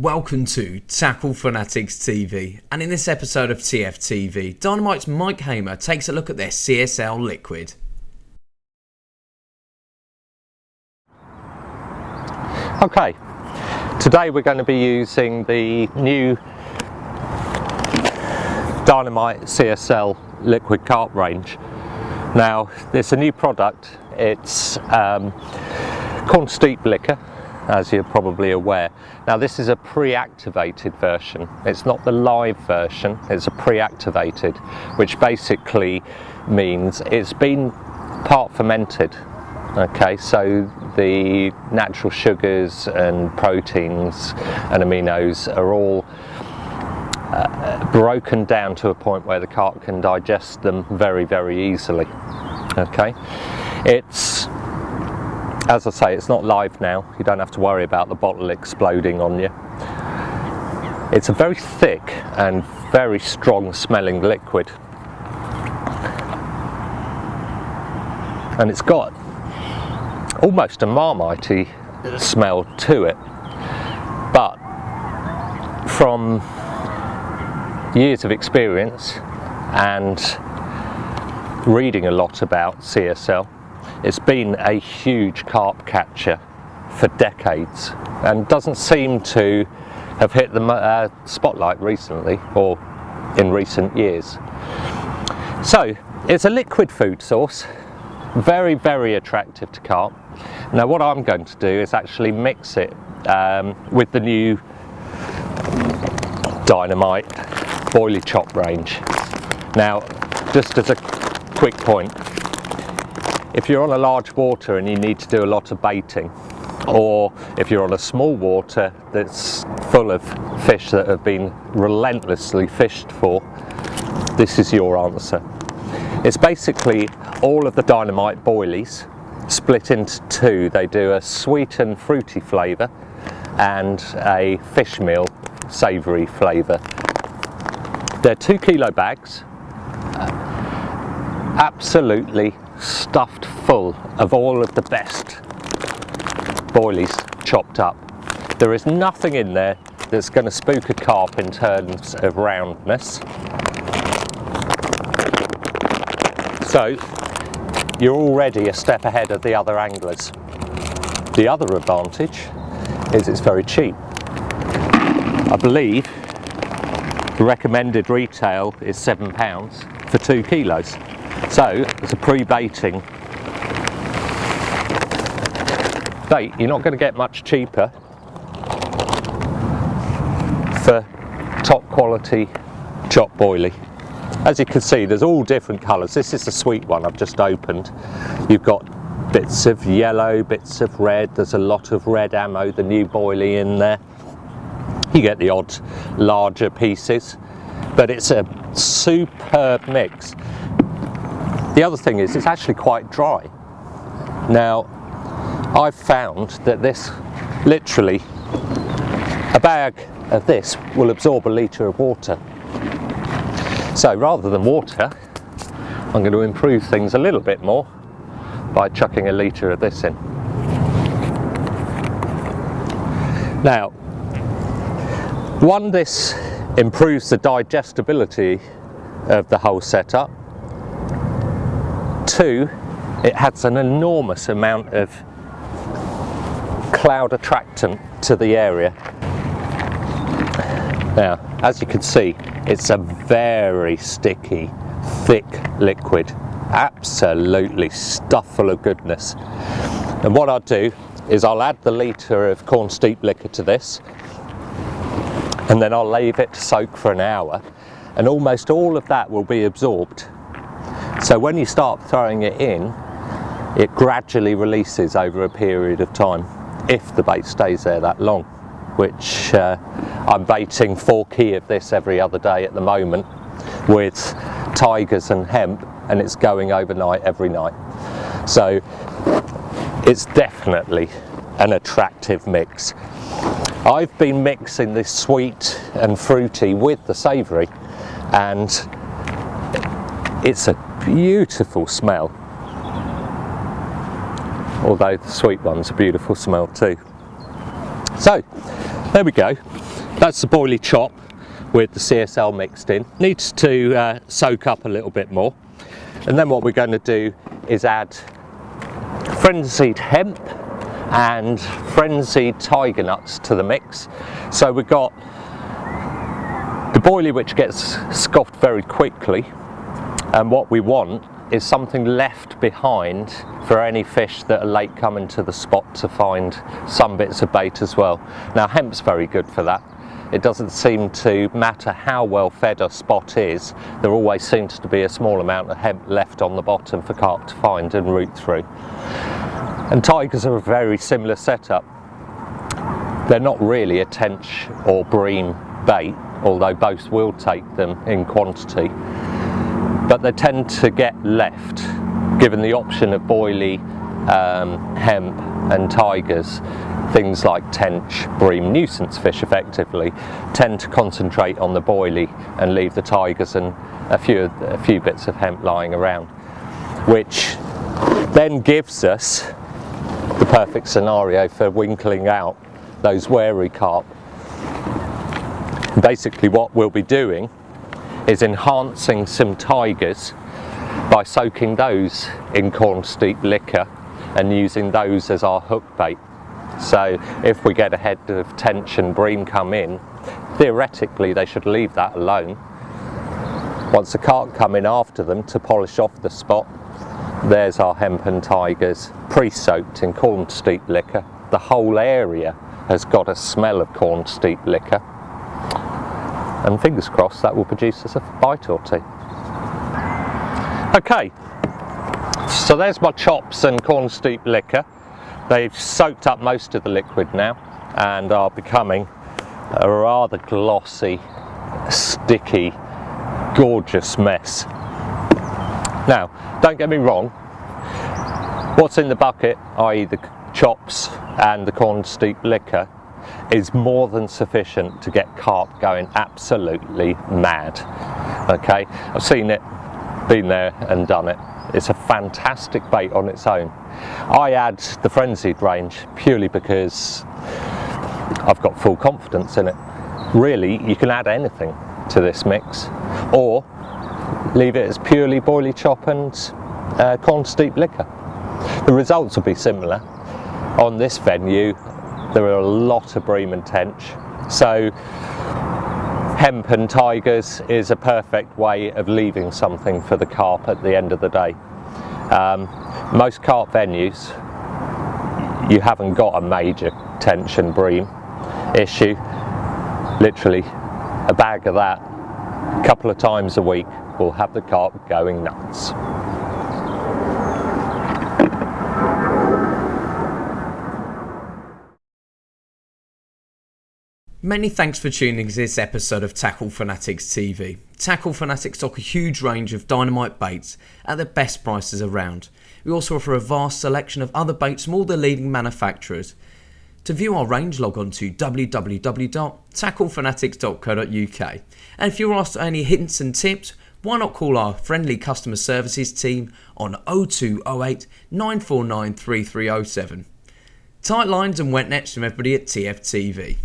Welcome to Tackle Fanatics TV, and in this episode of TFTV, Dynamite's Mike Hamer takes a look at their CSL Liquid. Okay, today we're going to be using the new Dynamite CSL Liquid carp range. Now, it's a new product. It's corn steep liquor, as you're probably aware. Now, this is a pre-activated version. It's not the live version, it's a pre-activated, which basically means it's been part fermented. Okay, so the natural sugars and proteins and aminos are all broken down to a point where the carp can digest them very, very easily. Okay, it's, as I say, it's not live now. You don't have to worry about the bottle exploding on you. It's a very thick and very strong smelling liquid. And it's got almost a Marmite-y smell to it. But from years of experience and reading a lot about CSL, it's been a huge carp catcher for decades and doesn't seem to have hit the spotlight recently or in recent years. So it's a liquid food source, very, very attractive to carp. Now what I'm going to do is actually mix it with the new Dynamite Boilie Chop range. Now, just as a quick point, if you're on a large water and you need to do a lot of baiting, or if you're on a small water that's full of fish that have been relentlessly fished for, this is your answer. It's basically all of the Dynamite boilies split into two. They do a sweet and fruity flavour and a fish meal savoury flavour. They're 2 kilo bags, absolutely stuffed full of all of the best boilies chopped up. There is nothing in there that's going to spook a carp in terms of roundness. So you're already a step ahead of the other anglers. The other advantage is it's very cheap. I believe the recommended retail is £7 for 2 kilos. So as a pre-baiting bait, you're not going to get much cheaper for top quality chop boilie. As you can see, there's all different colours. This is the sweet one I've just opened. You've got bits of yellow, bits of red. There's a lot of red ammo, the new boilie in there. You get the odd larger pieces, but it's a superb mix. The other thing is it's actually quite dry. Now, I've found that this, literally, a bag of this will absorb a litre of water. So rather than water, I'm going to improve things a little bit more by chucking a litre of this in. Now, one, this improves the digestibility of the whole setup. Two, it adds an enormous amount of cloud attractant to the area. Now, as you can see, it's a very sticky, thick liquid, absolutely stuffed full of goodness. And what I'll do is I'll add the litre of corn steep liquor to this, and then I'll leave it to soak for an hour, and almost all of that will be absorbed. So when you start throwing it in, it gradually releases over a period of time, if the bait stays there that long, which I'm baiting 4 key of this every other day at the moment with tigers and hemp, and it's going overnight every night. So it's definitely an attractive mix. I've been mixing this sweet and fruity with the savoury, and it's a beautiful smell. Although the sweet one's a beautiful smell too. So there we go. That's the boilie chop with the CSL mixed in. Needs to soak up a little bit more. And then what we're going to do is add frenzied hemp and frenzied tiger nuts to the mix. So we've got the boilie, which gets scoffed very quickly, and what we want is something left behind for any fish that are late coming to the spot to find some bits of bait as well. Now hemp's very good for that. It doesn't seem to matter how well fed a spot is, there always seems to be a small amount of hemp left on the bottom for carp to find and root through. And tigers are a very similar setup. They're not really a tench or bream bait, although both will take them in quantity, but they tend to get left, given the option of boilie, hemp and tigers. Things like tench, bream, nuisance fish effectively tend to concentrate on the boilie and leave the tigers and a few bits of hemp lying around, which then gives us the perfect scenario for winkling out those wary carp. Basically what we'll be doing is enhancing some tigers by soaking those in corn steep liquor and using those as our hook bait. So if we get a head of tench and bream come in, theoretically they should leave that alone. Once the carp come in after them to polish off the spot, there's our hemp and tigers pre-soaked in corn steep liquor. The whole area has got a smell of corn steep liquor, and fingers crossed that will produce us a bite or two. Okay, so there's my chops and corn steep liquor. They've soaked up most of the liquid now and are becoming a rather glossy, sticky, gorgeous mess. Now, don't get me wrong, what's in the bucket, i.e. the chops and the corn steep liquor, is more than sufficient to get carp going absolutely mad. Okay, I've seen it, been there and done it. It's a fantastic bait on its own. I add the frenzied range purely because I've got full confidence in it. Really, you can add anything to this mix, or leave it as purely boilie chop and corn steep liquor. The results will be similar. On this venue, there are a lot of bream and tench, so hemp and tigers is a perfect way of leaving something for the carp at the end of the day. Most carp venues, you haven't got a major tench and bream issue. Literally a bag of that a couple of times a week will have the carp going nuts. Many thanks for tuning to this episode of Tackle Fanatics TV. Tackle Fanatics stock a huge range of dynamite baits at the best prices around. We also offer a vast selection of other baits from all the leading manufacturers. To view our range, log on to www.tacklefanatics.co.uk. And if you're asked any hints and tips, why not call our friendly customer services team on 0208 949 3307. Tight lines and wet nets from everybody at TFTV.